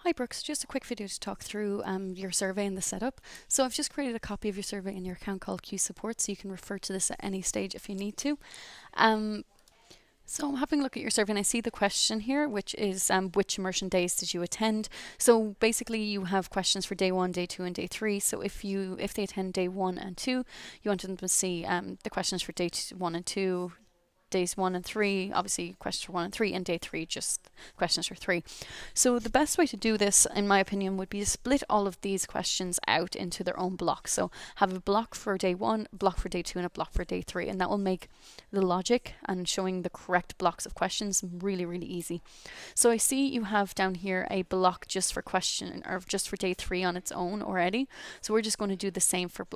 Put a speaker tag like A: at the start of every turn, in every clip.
A: Hi Brooks, just a quick video to talk through your survey and the setup. So I've just created a copy of your survey in your account called Q Support, so you can refer to this at any stage if you need to. Um, so I'm having a look at your survey and I see the question here, which is which immersion days did you attend? So basically you have questions for day 1, day 2 and day 3. So if they attend day 1 and 2, you want them to see the questions for day 1 and 2, days 1 and 3, obviously questions for 1 and 3, and day 3 just questions for 3. So the best way to do this, in my opinion, would be to split all of these questions out into their own blocks. So have a block for day 1, a block for day 2, and a block for day 3, and that will make the logic and showing the correct blocks of questions really, really easy. So I see you have down here a block just for question, or just for day 3 on its own already. So we're just going to do the same for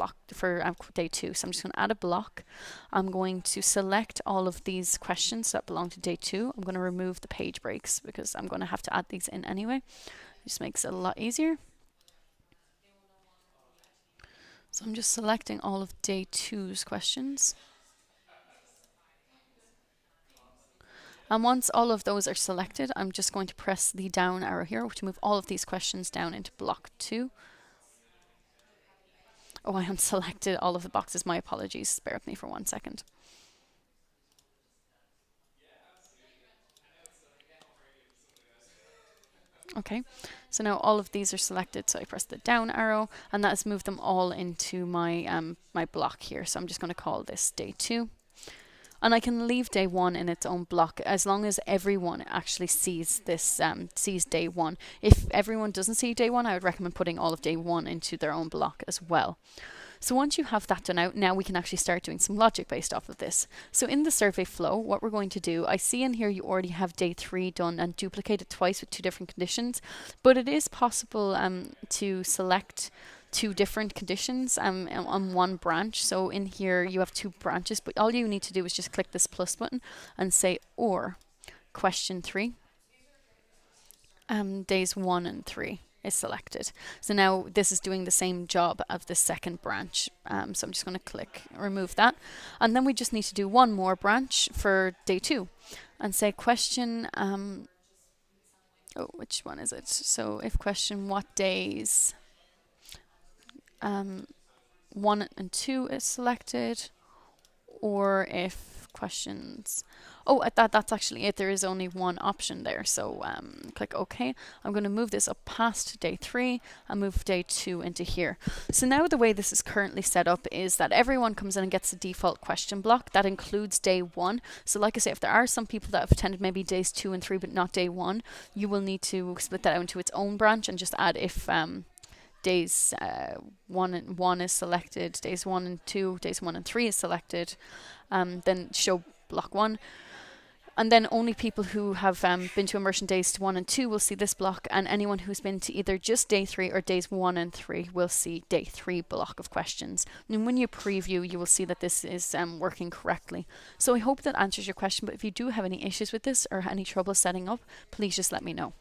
A: day 2. So I'm just going to add a block. I'm going to select all of these questions that belong to day 2. I'm going to remove the page breaks because I'm going to have to add these in anyway. It just makes it a lot easier. So I'm just selecting all of day 2's questions. And once all of those are selected, I'm just going to press the down arrow here to move all of these questions down into block 2. Oh, I unselected all of the boxes. My apologies. Bear with me for 1 second. Okay, so now all of these are selected, so I press the down arrow, and that has moved them all into my my block here. So I'm just going to call this day 2. And I can leave day 1 in its own block as long as everyone actually sees this, sees day 1. If everyone doesn't see day 1, I would recommend putting all of day 1 into their own block as well. So once you have that done out, now we can actually start doing some logic based off of this. So in the survey flow, what we're going to do, I see in here you already have day 3 done and duplicate it twice with 2 different conditions, but it is possible to select 2 different conditions on one branch. So in here you have 2 branches, but all you need to do is just click this plus button and say or question 3, days 1 and 3 is selected. So now this is doing the same job of the second branch. So I'm just going to click remove that, and then we just need to do one more branch for day 2 and say question which one is it? So if question what days 1 and 2 is selected, or if questions, that's actually it. There is only one option there, so click OK. I'm going to move this up past day 3 and move day 2 into here. So now the way this is currently set up is that everyone comes in and gets the default question block that includes day 1. So like I say, if there are some people that have attended maybe days 2 and 3 but not day 1, you will need to split that out into its own branch and just add if days 1 and 1 is selected, days 1 and 2, days 1 and 3 is selected, then show block 1. And then only people who have been to immersion days 1 and 2 will see this block, and anyone who's been to either just day 3 or days 1 and 3 will see day 3 block of questions. And when you preview, you will see that this is working correctly. So I hope that answers your question, but if you do have any issues with this or any trouble setting up, please just let me know.